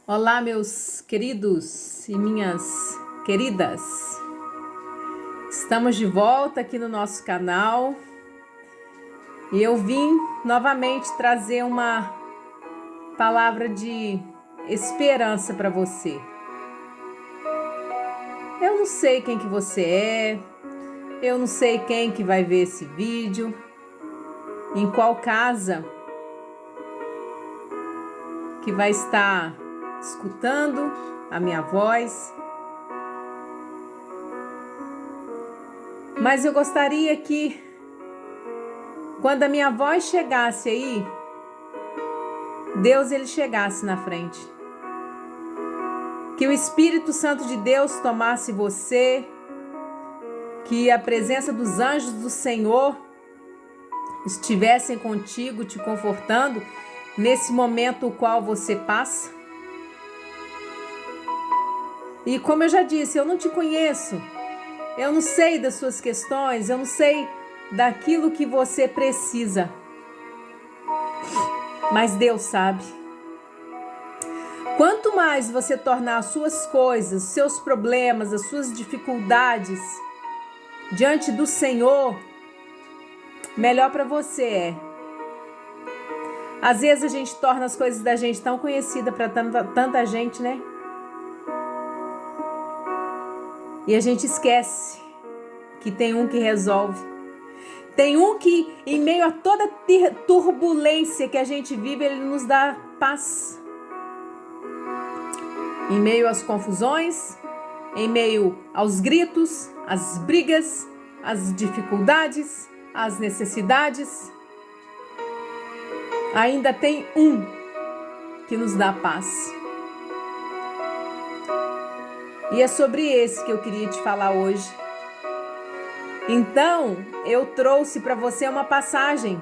Olá, meus queridos e minhas queridas. Estamos de volta aqui no nosso canal e eu vim novamente trazer uma palavra de esperança para você. Eu não sei quem que você é, eu não sei quem que vai ver esse vídeo, em qual casa que vai estar escutando a minha voz, mas eu gostaria que quando a minha voz chegasse aí, Deus ele chegasse na frente, que o Espírito Santo de Deus tomasse você, que a presença dos anjos do Senhor estivessem contigo, te confortando nesse momento o qual você passa. E como eu já disse, eu não te conheço, eu não sei das suas questões, eu não sei daquilo que você precisa, mas Deus sabe. Quanto mais você tornar as suas coisas, seus problemas, as suas dificuldades diante do Senhor, melhor para você é. Às vezes a gente torna as coisas da gente tão conhecida para tanta gente, né? E a gente esquece que tem um que resolve. Tem um que, em meio a toda turbulência que a gente vive, ele nos dá paz. Em meio às confusões, em meio aos gritos, às brigas, às dificuldades, às necessidades, ainda tem um que nos dá paz. E é sobre esse que eu queria te falar hoje. Então, eu trouxe para você uma passagem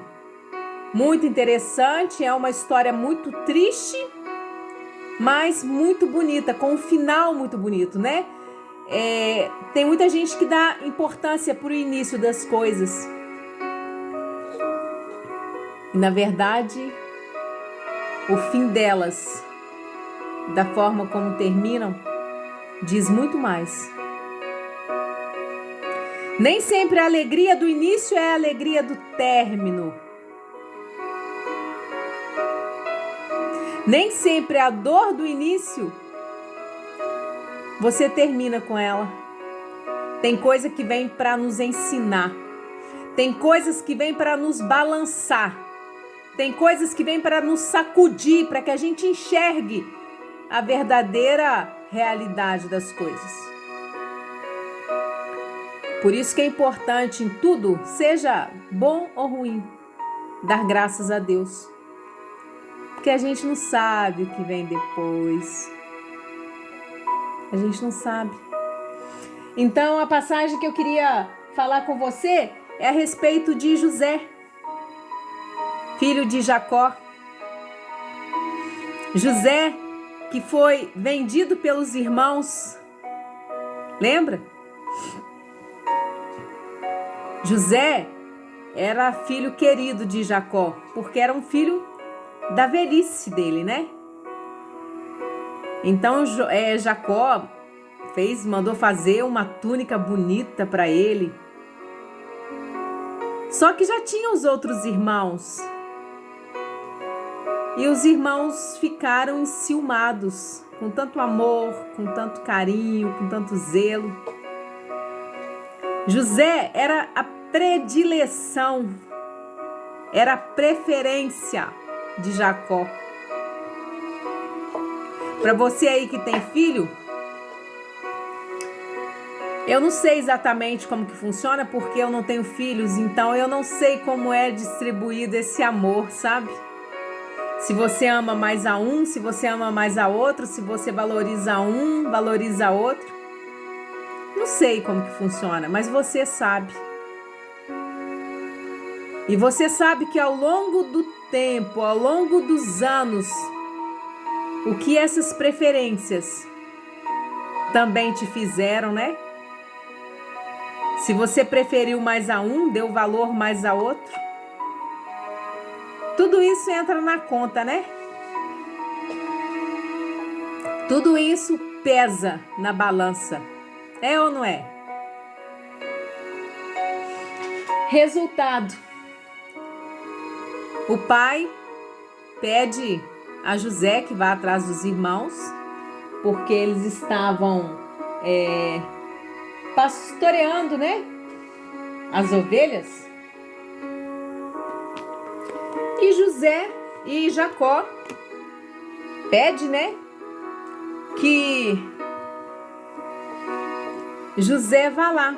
muito interessante, é uma história muito triste, mas muito bonita, com um final muito bonito, né? Tem muita gente que dá importância para o início das coisas. E, na verdade, o fim delas, da forma como terminam, diz muito mais. Nem sempre a alegria do início é a alegria do término. Nem sempre a dor do início você termina com ela. Tem coisa que vem para nos ensinar. Tem coisas que vêm para nos balançar. Tem coisas que vêm para nos sacudir, para que a gente enxergue a verdadeira realidade das coisas. Por isso que é importante em tudo, seja bom ou ruim, dar graças a Deus. Porque a gente não sabe o que vem depois. A gente não sabe. Então a passagem que eu queria falar com você é a respeito de José, filho de Jacó. José, que foi vendido pelos irmãos. Lembra? José era filho querido de Jacó, porque era um filho da velhice dele, né? Então Jacó mandou fazer uma túnica bonita para ele. Só que já tinha os outros irmãos. E os irmãos ficaram enciumados, com tanto amor, com tanto carinho, com tanto zelo. José era a predileção, era a preferência de Jacó. Para você aí que tem filho, eu não sei exatamente como que funciona, porque eu não tenho filhos, então eu não sei como é distribuído esse amor, sabe? Se você ama mais a um, se você ama mais a outro, se você valoriza um, valoriza outro. Não sei como que funciona, mas você sabe. E você sabe que ao longo do tempo, ao longo dos anos, o que essas preferências também te fizeram, né? Se você preferiu mais a um, deu valor mais a outro. Tudo isso entra na conta, né? Tudo isso pesa na balança. É ou não é? Resultado. O pai pede a José que vá atrás dos irmãos, porque eles estavam pastoreando, né? As ovelhas. E José e Jacó pede, né? Que José vá lá.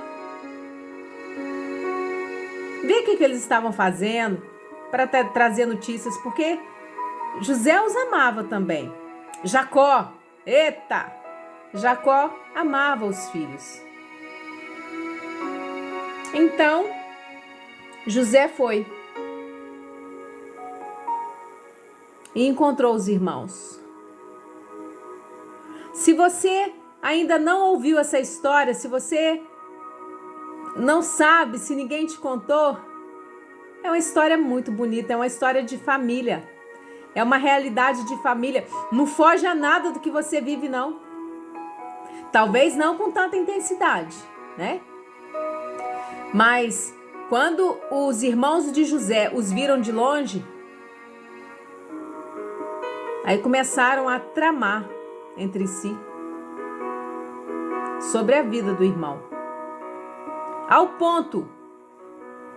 Vê o que eles estavam fazendo para trazer notícias, porque José os amava também. Jacó amava os filhos. Então, José foi e encontrou os irmãos. Se você ainda não ouviu essa história, se você não sabe, se ninguém te contou, é uma história muito bonita, é uma história de família. É uma realidade de família. Não foge a nada do que você vive, não. Talvez não com tanta intensidade, né? Mas quando os irmãos de José os viram de longe, aí começaram a tramar entre si sobre a vida do irmão. Ao ponto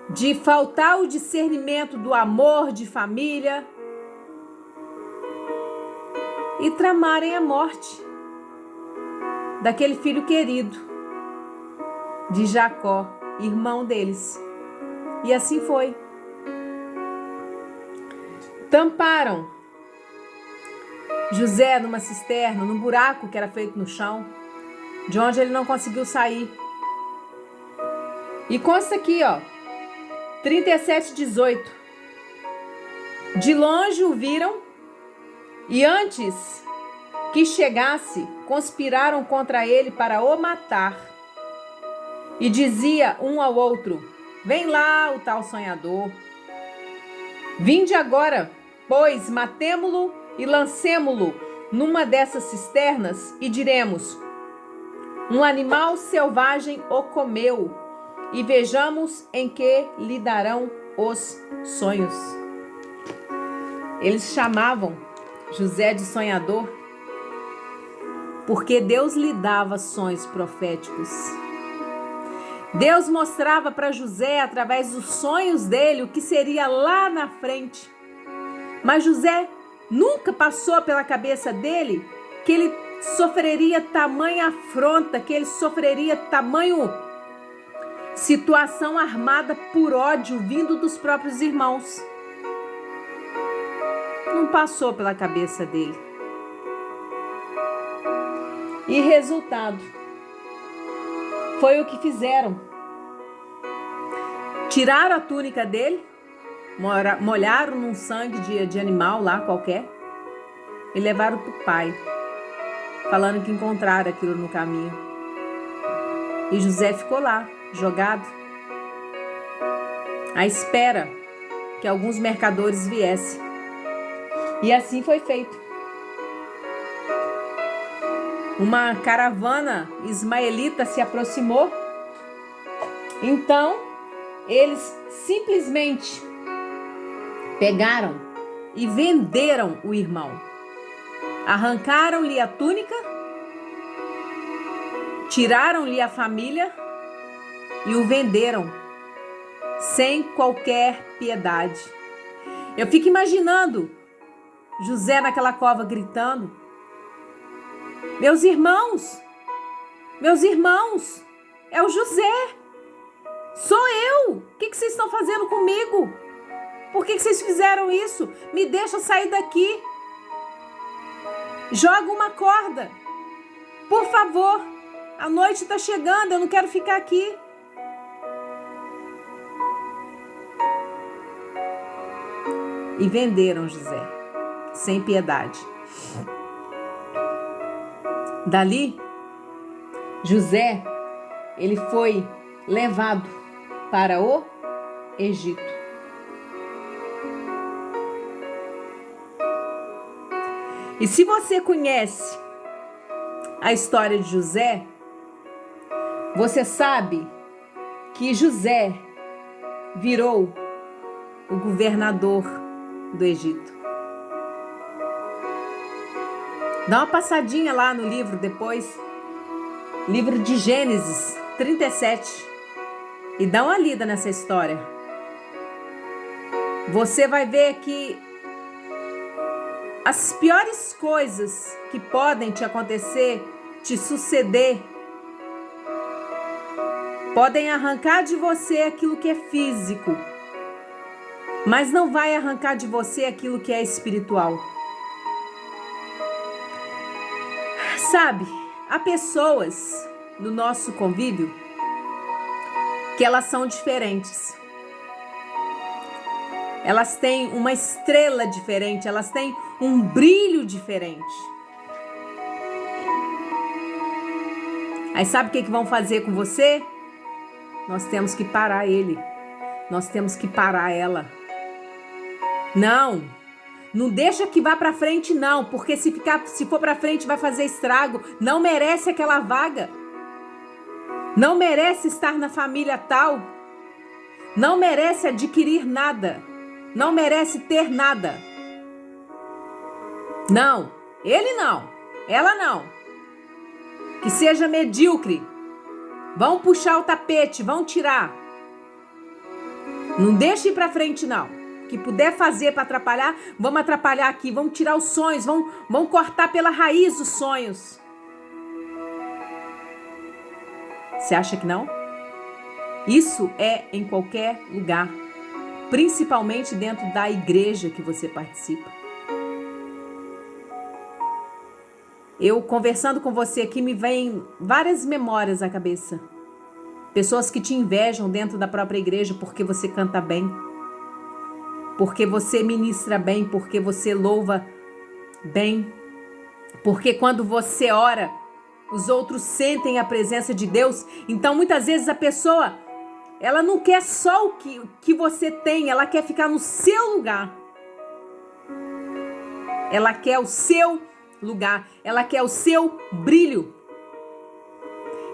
de faltar o discernimento do amor de família e tramarem a morte daquele filho querido de Jacó, irmão deles. E assim foi. Tamparam José numa cisterna, num buraco que era feito no chão, de onde ele não conseguiu sair. E consta aqui, 37:18. De longe o viram e antes que chegasse, conspiraram contra ele para o matar. E dizia um ao outro: vem lá o tal sonhador. Vinde agora, pois matemo-lo e lancemo-lo numa dessas cisternas e diremos: um animal selvagem o comeu, e vejamos em que lhe darão os sonhos. Eles chamavam José de sonhador porque Deus lhe dava sonhos proféticos. Deus mostrava para José, através dos sonhos dele, o que seria lá na frente. Mas José nunca passou pela cabeça dele que ele sofreria tamanha afronta, que ele sofreria tamanho situação armada por ódio vindo dos próprios irmãos. Não passou pela cabeça dele. E resultado foi o que fizeram. Tiraram a túnica dele, molharam num sangue de animal lá qualquer e levaram para o pai, falando que encontraram aquilo no caminho. E José ficou lá, jogado, à espera que alguns mercadores viessem. E assim foi feito. Uma caravana ismaelita se aproximou. Então, eles simplesmente pegaram e venderam o irmão. Arrancaram-lhe a túnica, tiraram-lhe a família e o venderam sem qualquer piedade. Eu fico imaginando José naquela cova gritando: meus irmãos, é o José, sou eu, o que vocês estão fazendo comigo? Por que vocês fizeram isso? Me deixa sair daqui, joga uma corda, por favor, a noite está chegando, eu não quero ficar aqui. E venderam José, sem piedade. Dali, José, ele foi levado para o Egito. E se você conhece a história de José, você sabe que José virou o governador do Egito. Dá uma passadinha lá no livro depois, livro de Gênesis 37, e dá uma lida nessa história. Você vai ver que as piores coisas que podem te acontecer, te suceder, podem arrancar de você aquilo que é físico, mas não vai arrancar de você aquilo que é espiritual. Sabe, há pessoas no nosso convívio que elas são diferentes. Elas têm uma estrela diferente, elas têm um brilho diferente. Aí sabe o que vão fazer com você? Nós temos que parar ele. Nós temos que parar ela. Não deixa que vá para frente não, porque se for para frente vai fazer estrago. Não merece aquela vaga. Não merece estar na família tal. Não merece adquirir nada. Não merece ter nada. Não, ele não, ela não. Que seja medíocre. Vão puxar o tapete, vão tirar. Não deixe ir para frente não. O que puder fazer para atrapalhar, vamos atrapalhar aqui, vamos tirar os sonhos, vão cortar pela raiz os sonhos. Você acha que não? Isso é em qualquer lugar. Principalmente dentro da igreja que você participa. Eu conversando com você aqui me vem várias memórias à cabeça. Pessoas que te invejam dentro da própria igreja porque você canta bem, porque você ministra bem, porque você louva bem, porque quando você ora, os outros sentem a presença de Deus. Então muitas vezes a pessoa, ela não quer só o que você tem, ela quer ficar no seu lugar. Ela quer o seu lugar, ela quer o seu brilho.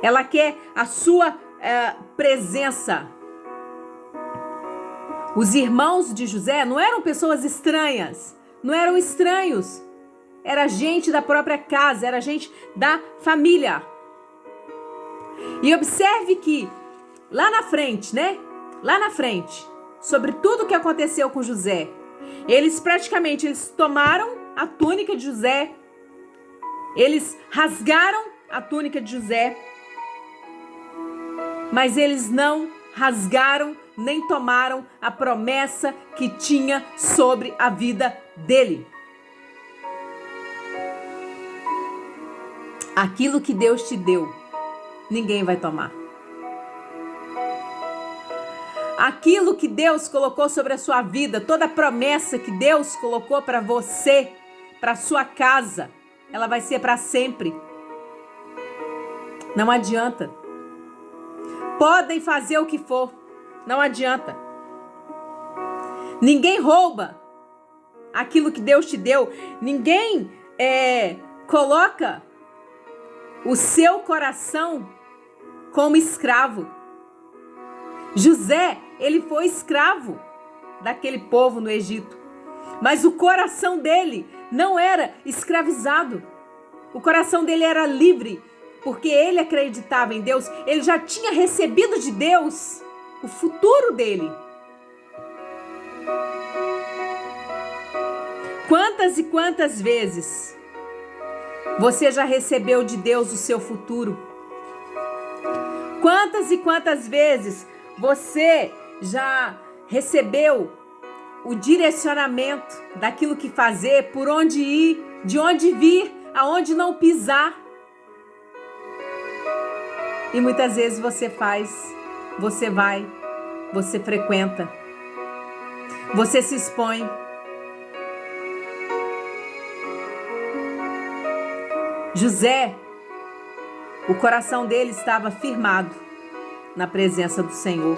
Ela quer a sua presença. Os irmãos de José não eram pessoas estranhas, não eram estranhos. Era gente da própria casa, era gente da família. E observe que lá na frente, sobre tudo o que aconteceu com José, eles tomaram a túnica de José, eles rasgaram a túnica de José, mas eles não rasgaram nem tomaram a promessa que tinha sobre a vida dele. Aquilo que Deus te deu, ninguém vai tomar. Aquilo que Deus colocou sobre a sua vida, toda a promessa que Deus colocou para você, para sua casa, ela vai ser para sempre. Não adianta. Podem fazer o que for, não adianta. Ninguém rouba aquilo que Deus te deu. Ninguém coloca o seu coração como escravo. José, ele foi escravo daquele povo no Egito, mas o coração dele não era escravizado. O coração dele era livre, porque ele acreditava em Deus. Ele já tinha recebido de Deus o futuro dele. Quantas e quantas vezes você já recebeu de Deus o seu futuro? Quantas e quantas vezes você já recebeu o direcionamento daquilo que fazer, por onde ir, de onde vir, aonde não pisar? E muitas vezes você faz, você vai, você frequenta, você se expõe. José, o coração dele estava firmado na presença do Senhor.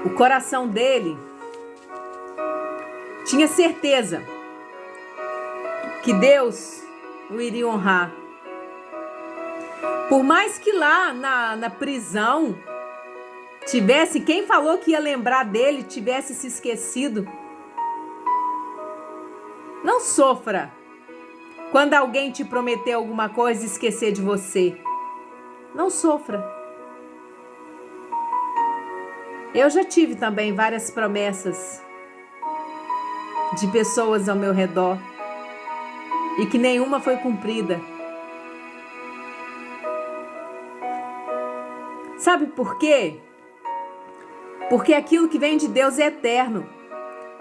O coração dele tinha certeza que Deus o iria honrar. Por mais que lá na prisão tivesse, quem falou que ia lembrar dele, tivesse se esquecido. Não sofra quando alguém te prometer alguma coisa e esquecer de você. Não sofra. Eu já tive também várias promessas de pessoas ao meu redor e que nenhuma foi cumprida. Sabe por quê? Porque aquilo que vem de Deus é eterno.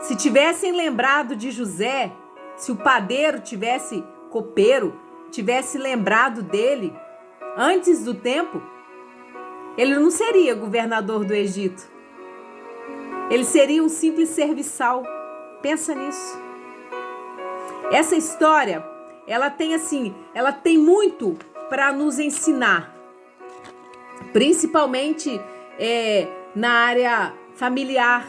Se tivessem lembrado de José, se o padeiro copeiro tivesse lembrado dele antes do tempo, ele não seria governador do Egito. Ele seria um simples serviçal. Pensa nisso. Essa história, ela tem muito para nos ensinar. Principalmente na área familiar.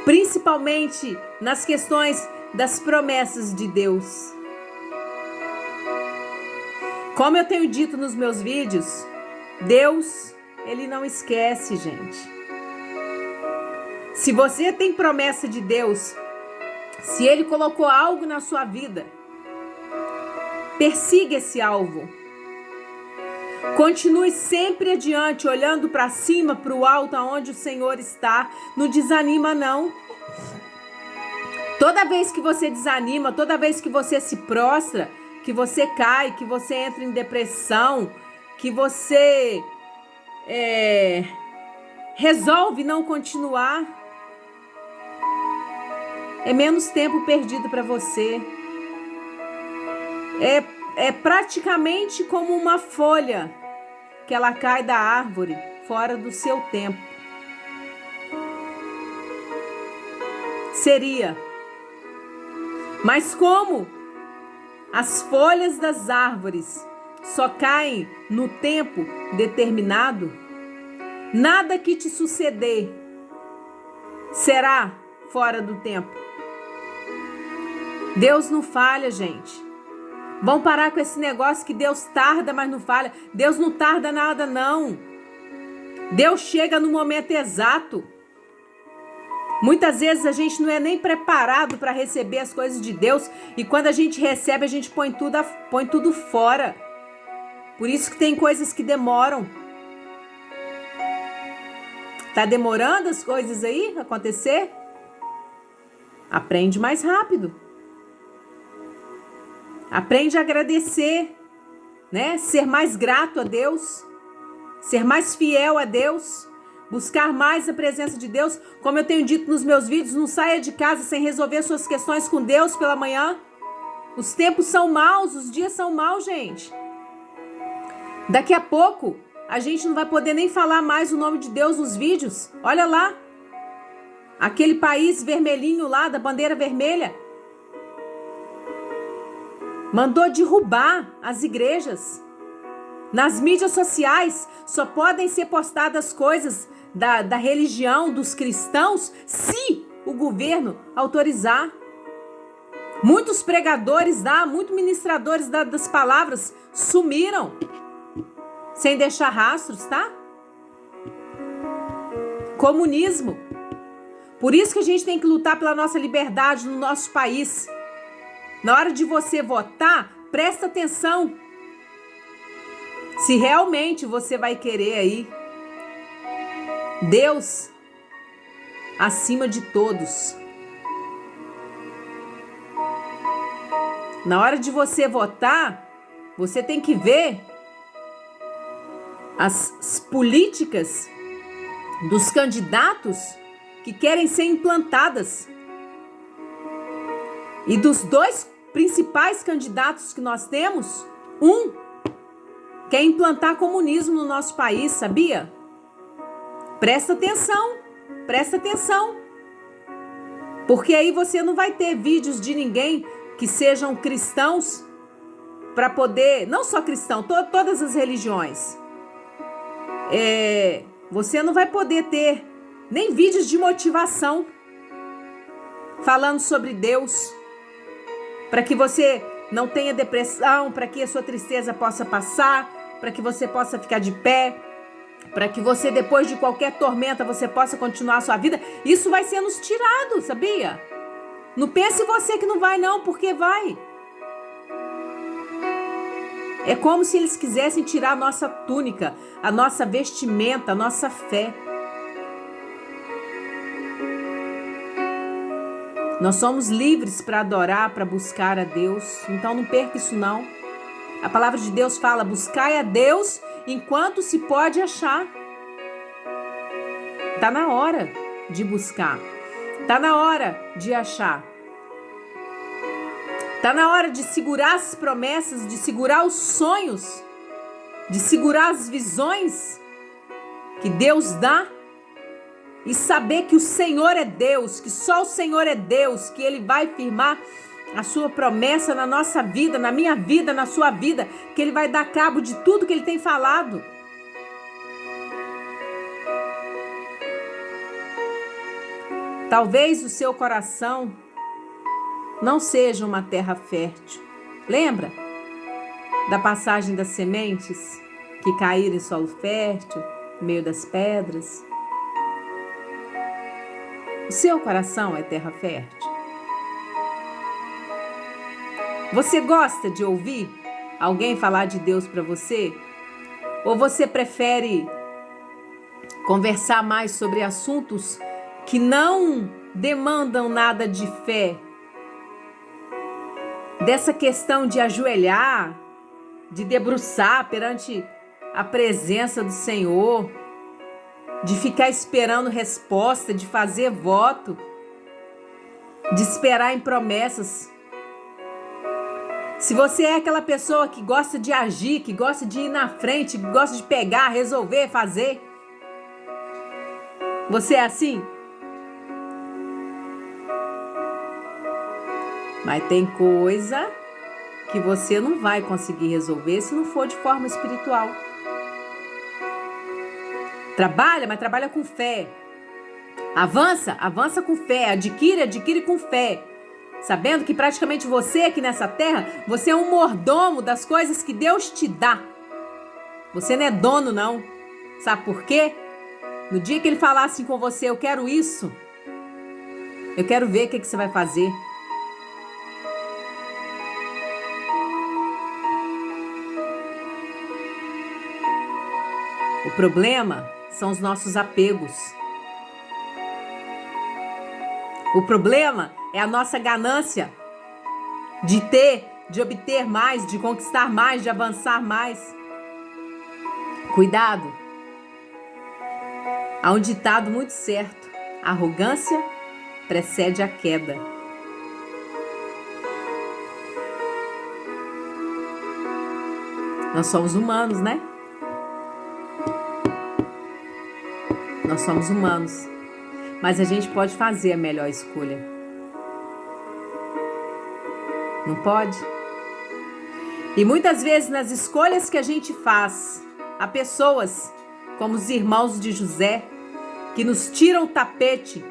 Principalmente nas questões das promessas de Deus. Como eu tenho dito nos meus vídeos, Deus, Ele não esquece, gente. Se você tem promessa de Deus, se Ele colocou algo na sua vida, persiga esse alvo. Continue sempre adiante, olhando para cima, para o alto, aonde o Senhor está. Não desanima, não. Toda vez que você desanima, toda vez que você se prostra, que você cai, que você entra em depressão, que você resolve não continuar, é menos tempo perdido para você. É praticamente como uma folha que ela cai da árvore fora do seu tempo. Seria. Mas como as folhas das árvores só caem no tempo determinado, nada que te suceder será fora do tempo. Deus não falha, gente. Vamos parar com esse negócio que Deus tarda, mas não falha. Deus não tarda nada, não. Deus chega no momento exato. Muitas vezes a gente não é nem preparado para receber as coisas de Deus. E quando a gente recebe, a gente põe tudo fora. Por isso que tem coisas que demoram. Tá demorando as coisas aí acontecer? Aprende mais rápido. Aprende a agradecer, né? Ser mais grato a Deus, ser mais fiel a Deus, buscar mais a presença de Deus. Como eu tenho dito nos meus vídeos, não saia de casa sem resolver suas questões com Deus pela manhã. Os tempos são maus, os dias são maus, gente. Daqui a pouco, a gente não vai poder nem falar mais o nome de Deus nos vídeos. Olha lá, aquele país vermelhinho lá, da bandeira vermelha, mandou derrubar as igrejas. Nas mídias sociais só podem ser postadas coisas da religião dos cristãos se o governo autorizar. Muitos pregadores, muitos ministradores das palavras sumiram sem deixar rastros, tá? Comunismo. Por isso que a gente tem que lutar pela nossa liberdade no nosso país. Na hora de você votar, presta atenção. Se realmente você vai querer aí Deus acima de todos. Na hora de você votar, você tem que ver as políticas dos candidatos que querem ser implantadas. E dos dois principais candidatos que nós temos, um quer implantar comunismo no nosso país, sabia? Presta atenção, presta atenção. Porque aí você não vai ter vídeos de ninguém que sejam cristãos para poder, não só cristão, todas as religiões. Você não vai poder ter nem vídeos de motivação falando sobre Deus, para que você não tenha depressão, para que a sua tristeza possa passar, para que você possa ficar de pé, para que você, depois de qualquer tormenta, você possa continuar a sua vida. Isso vai ser nos tirado, sabia? Não pense você que não vai não, porque vai. É como se eles quisessem tirar a nossa túnica, a nossa vestimenta, a nossa fé. Nós somos livres para adorar, para buscar a Deus. Então não perca isso não. A palavra de Deus fala: buscai a Deus enquanto se pode achar. Está na hora de buscar. Está na hora de achar. Está na hora de segurar as promessas, de segurar os sonhos, de segurar as visões que Deus dá e saber que o Senhor é Deus, que só o Senhor é Deus, que Ele vai firmar a sua promessa na nossa vida, na minha vida, na sua vida, que Ele vai dar cabo de tudo que Ele tem falado. Talvez o seu coração não seja uma terra fértil. Lembra da passagem das sementes que caíram em solo fértil, no meio das pedras? O seu coração é terra fértil? Você gosta de ouvir alguém falar de Deus para você? Ou você prefere conversar mais sobre assuntos que não demandam nada de fé? Dessa questão de ajoelhar, de debruçar perante a presença do Senhor, de ficar esperando resposta, de fazer voto, de esperar em promessas. Se você é aquela pessoa que gosta de agir, que gosta de ir na frente, que gosta de pegar, resolver, fazer, você é assim? Mas tem coisa que você não vai conseguir resolver se não for de forma espiritual. Trabalha, mas trabalha com fé. Avança, avança com fé. Adquire, adquire com fé. Sabendo que praticamente você aqui nessa terra, você é um mordomo das coisas que Deus te dá. Você não é dono, não. Sabe por quê? No dia que Ele falar assim com você: eu quero isso, eu quero ver o que você vai fazer. O problema são os nossos apegos. O problema é a nossa ganância de ter, de obter mais, de conquistar mais, de avançar mais. Cuidado. Há um ditado muito certo: a arrogância precede a queda. Nós somos humanos, né? Nós somos humanos, mas a gente pode fazer a melhor escolha. Não pode? E muitas vezes nas escolhas que a gente faz, há pessoas como os irmãos de José que nos tiram o tapete,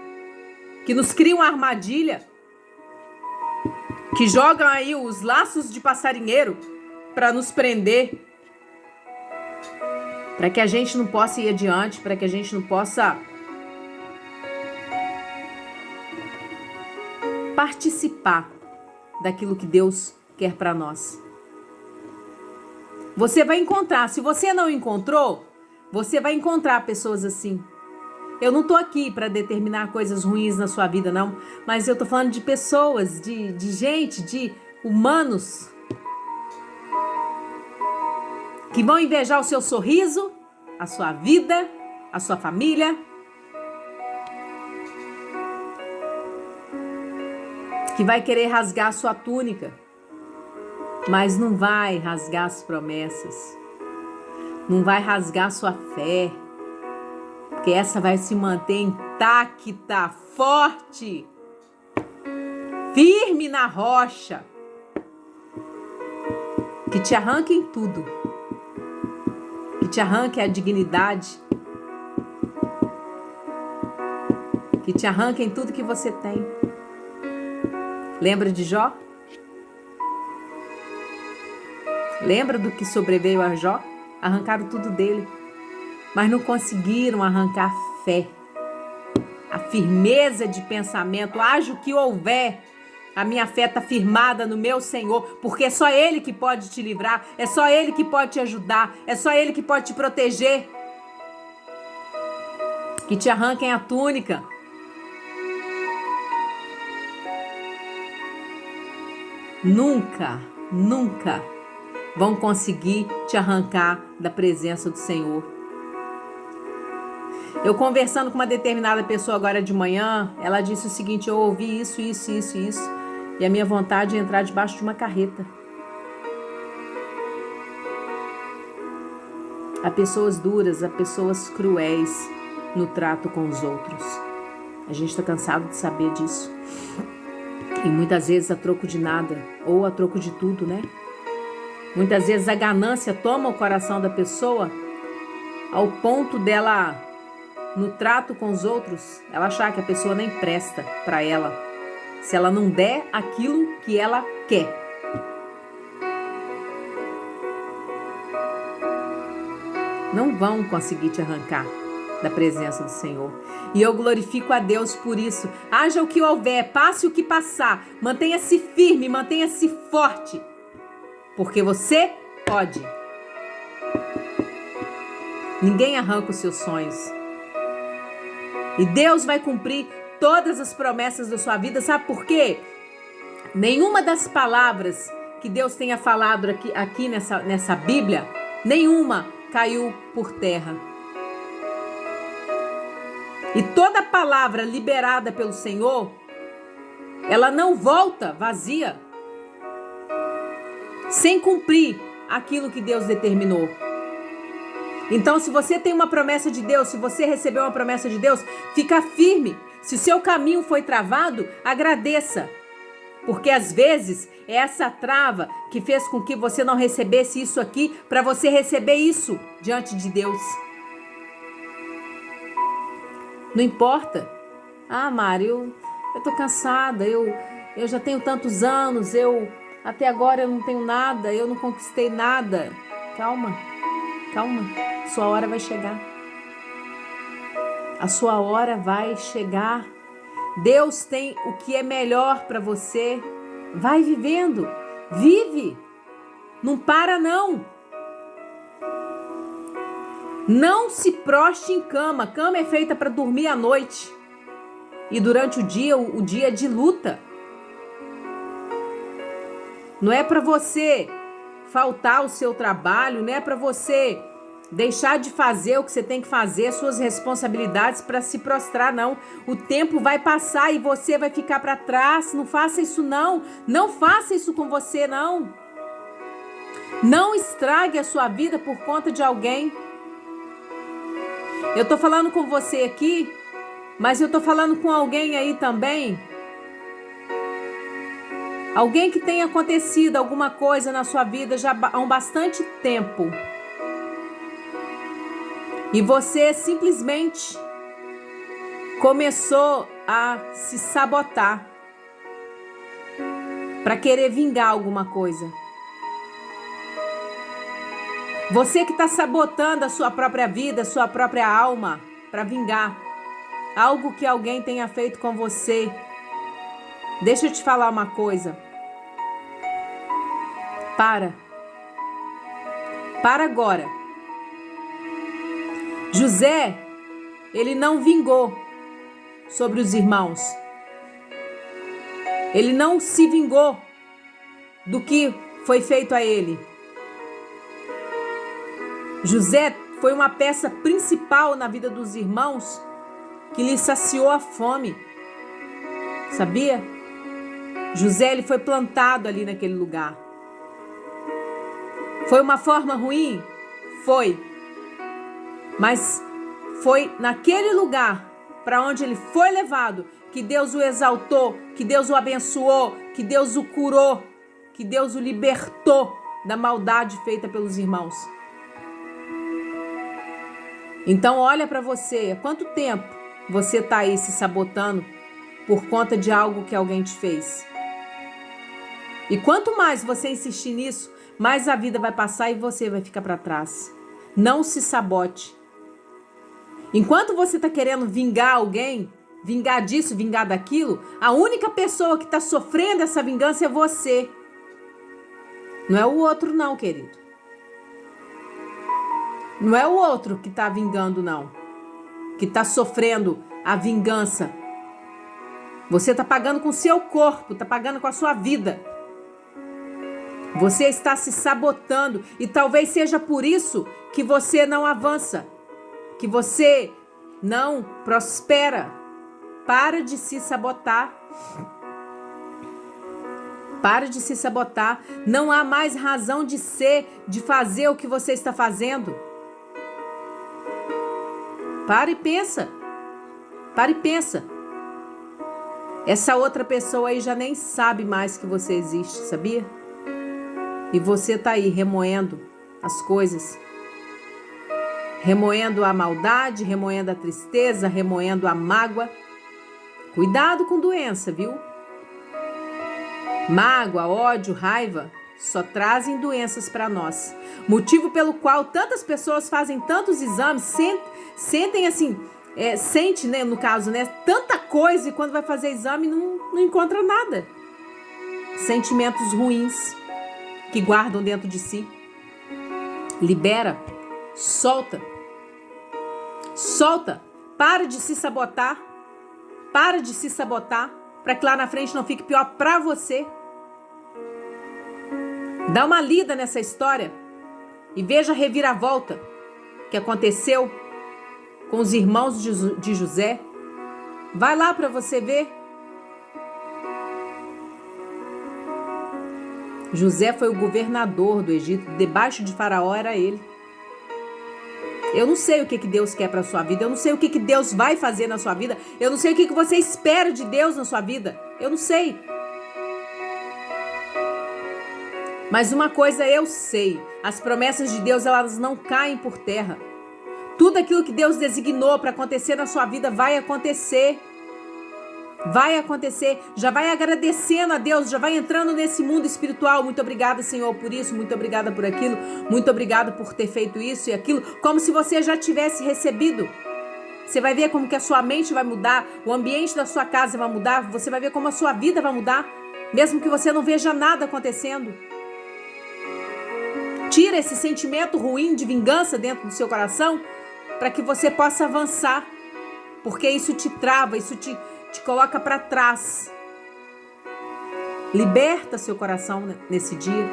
que nos criam uma armadilha, que jogam aí os laços de passarinheiro para nos prender, para que a gente não possa ir adiante, para que a gente não possa participar daquilo que Deus quer para nós. Você vai encontrar, se você não encontrou, você vai encontrar pessoas assim. Eu não tô aqui para determinar coisas ruins na sua vida, não, mas eu tô falando de pessoas, de gente, de humanos que vão invejar o seu sorriso, a sua vida, a sua família, que vai querer rasgar a sua túnica, mas não vai rasgar as promessas, não vai rasgar a sua fé, porque essa vai se manter intacta, forte, firme na rocha, que te arranquem tudo, que te arranque a dignidade, que te arranquem tudo que você tem. Lembra de Jó? Lembra do que sobreveio a Jó? Arrancaram tudo dele, mas não conseguiram arrancar a fé, a firmeza de pensamento. Haja o que houver, a minha fé está firmada no meu Senhor, porque é só Ele que pode te livrar, é só Ele que pode te ajudar, é só Ele que pode te proteger. Que te arranquem a túnica. Nunca, nunca vão conseguir te arrancar da presença do Senhor. Eu conversando com uma determinada pessoa agora de manhã, ela disse o seguinte: eu ouvi isso, e a minha vontade é entrar debaixo de uma carreta. Há pessoas duras, há pessoas cruéis no trato com os outros. A gente está cansado de saber disso. E muitas vezes a troco de nada, ou a troco de tudo, né? Muitas vezes a ganância toma o coração da pessoa ao ponto dela, no trato com os outros, ela achar que a pessoa nem presta para ela, se ela não der aquilo que ela quer. Não vão conseguir te arrancar da presença do Senhor. E eu glorifico a Deus por isso. Haja o que houver, passe o que passar, mantenha-se firme, mantenha-se forte, porque você pode. Ninguém arranca os seus sonhos. E Deus vai cumprir todas as promessas da sua vida. Sabe por quê? Nenhuma das palavras que Deus tenha falado aqui nessa Bíblia, nenhuma caiu por terra. E toda palavra liberada pelo Senhor, ela não volta vazia, sem cumprir aquilo que Deus determinou. Então, se você tem uma promessa de Deus, se você recebeu uma promessa de Deus, fica firme. Se o seu caminho foi travado, agradeça. Porque às vezes é essa trava que fez com que você não recebesse isso aqui, para você receber isso diante de Deus. Não importa. Ah, Mari, eu tô cansada, eu já tenho tantos anos, até agora eu não tenho nada, eu não conquistei nada. Calma, sua hora vai chegar. A sua hora vai chegar. Deus tem o que é melhor para você. Vai vivendo, vive, não para não. Não se proste em cama. Cama é feita para dormir à noite. E durante o dia é de luta. Não é para você faltar ao seu trabalho, não é para você deixar de fazer o que você tem que fazer, suas responsabilidades, para se prostrar, não. O tempo vai passar e você vai ficar para trás. Não faça isso, não. Não faça isso com você, não. Não estrague a sua vida por conta de alguém. Eu tô falando com você aqui, mas eu tô falando com alguém aí também. Alguém que tenha acontecido alguma coisa na sua vida já há um bastante tempo. E você simplesmente começou a se sabotar para querer vingar alguma coisa. Você que está sabotando a sua própria vida, a sua própria alma, para vingar algo que alguém tenha feito com você. Deixa eu te falar uma coisa. Para agora. José, ele não vingou sobre os irmãos. Ele não se vingou do que foi feito a ele. José foi uma peça principal na vida dos irmãos que lhe saciou a fome. Sabia? José, ele foi plantado ali naquele lugar. Foi uma forma ruim? Foi. Mas foi naquele lugar para onde ele foi levado que Deus o exaltou, que Deus o abençoou, que Deus o curou, que Deus o libertou da maldade feita pelos irmãos. Então olha para você, há quanto tempo você tá aí se sabotando por conta de algo que alguém te fez. E quanto mais você insistir nisso, mais a vida vai passar e você vai ficar para trás. Não se sabote. Enquanto você está querendo vingar alguém, vingar disso, vingar daquilo, a única pessoa que está sofrendo essa vingança é você. Não é o outro não, querido. Não é o outro que está vingando, não. Que está sofrendo a vingança. Você está pagando com o seu corpo, está pagando com a sua vida. Você está se sabotando e talvez seja por isso que você não avança, que você não prospera. Para de se sabotar. Para de se sabotar. Não há mais razão de ser, de fazer o que você está fazendo. Para e pensa. Para e pensa. Essa outra pessoa aí já nem sabe mais que você existe, sabia? E você tá aí remoendo as coisas. Remoendo a maldade, remoendo a tristeza, remoendo a mágoa. Cuidado com doença, viu? Mágoa, ódio, raiva só trazem doenças para nós. Motivo pelo qual tantas pessoas fazem tantos exames, sentem assim, sente, né, no caso, né, tanta coisa e quando vai fazer exame não encontra nada. Sentimentos ruins que guardam dentro de si. Libera, solta. Solta. Para de se sabotar. Para de se sabotar para que lá na frente não fique pior para você. Dá uma lida nessa história e veja a reviravolta que aconteceu com os irmãos de José. Vai lá para você ver. José foi o governador do Egito, debaixo de Faraó era ele. Eu não sei o que Deus quer para a sua vida, eu não sei o que Deus vai fazer na sua vida, eu não sei o que você espera de Deus na sua vida, eu não sei. Mas uma coisa eu sei, as promessas de Deus elas não caem por terra. Tudo aquilo que Deus designou para acontecer na sua vida vai acontecer. Vai acontecer, já vai agradecendo a Deus, já vai entrando nesse mundo espiritual. Muito obrigada, Senhor, por isso, muito obrigada por aquilo, muito obrigada por ter feito isso e aquilo, como se você já tivesse recebido. Você vai ver como que a sua mente vai mudar, o ambiente da sua casa vai mudar, você vai ver como a sua vida vai mudar, mesmo que você não veja nada acontecendo. Tira esse sentimento ruim de vingança dentro do seu coração, para que você possa avançar, porque isso te trava, isso te coloca para trás. Liberta seu coração nesse dia.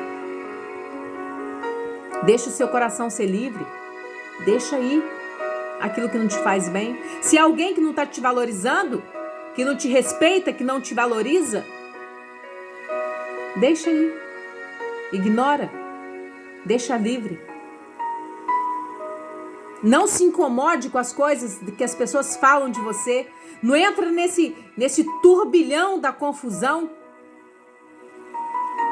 Deixa o seu coração ser livre. Deixa aí aquilo que não te faz bem. Se há alguém que não está te valorizando, que não te respeita, que não te valoriza, deixa aí. Ignora. Deixa livre. Não se incomode com as coisas que as pessoas falam de você. Não entra nesse turbilhão da confusão.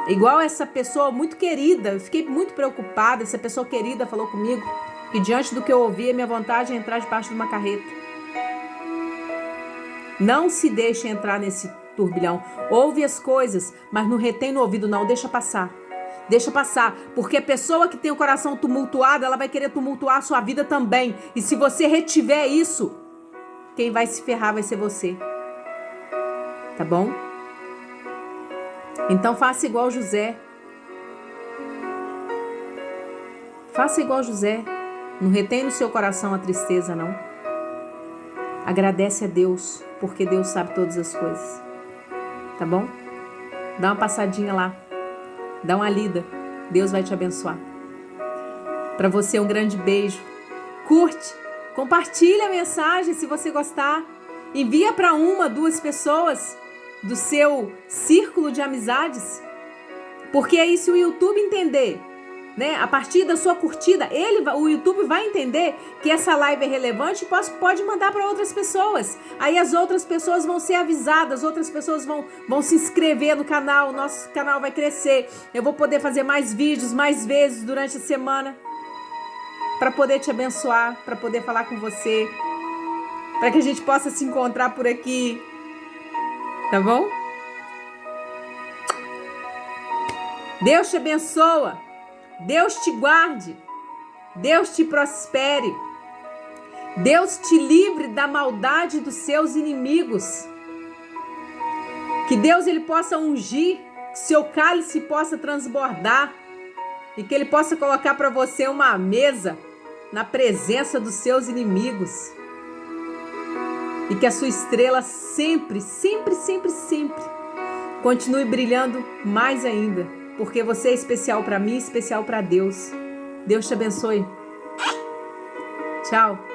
Igual essa pessoa muito querida. Eu fiquei muito preocupada. Essa pessoa querida falou comigo que diante do que eu ouvi, a minha vontade é entrar debaixo de uma carreta. Não se deixe entrar nesse turbilhão. Ouve as coisas, mas não retém no ouvido não. Deixa passar. Deixa passar, porque a pessoa que tem o coração tumultuado, ela vai querer tumultuar a sua vida também. E se você retiver isso, quem vai se ferrar vai ser você. Tá bom? Então faça igual José. Faça igual José. Não retém no seu coração a tristeza, não. Agradece a Deus, porque Deus sabe todas as coisas. Tá bom? Dá uma passadinha lá. Dá uma lida. Deus vai te abençoar. Para você um grande beijo. Curte, compartilha a mensagem se você gostar. Envia para 1, 2 pessoas do seu círculo de amizades. Porque aí se o YouTube entender, né, a partir da sua curtida, o YouTube vai entender que essa live é relevante e pode mandar para outras pessoas. Aí as outras pessoas vão ser avisadas, outras pessoas vão se inscrever no canal, o nosso canal vai crescer. Eu vou poder fazer mais vídeos, mais vezes durante a semana, para poder te abençoar, para poder falar com você. para que a gente possa se encontrar por aqui, tá bom? Deus te abençoa, Deus te guarde, Deus te prospere, Deus te livre da maldade dos seus inimigos. Que Deus ele possa ungir, que seu cálice possa transbordar e que ele possa colocar para você uma mesa na presença dos seus inimigos. E que a sua estrela sempre, sempre, sempre, sempre continue brilhando mais ainda, porque você é especial para mim, especial para Deus. Deus te abençoe. Tchau.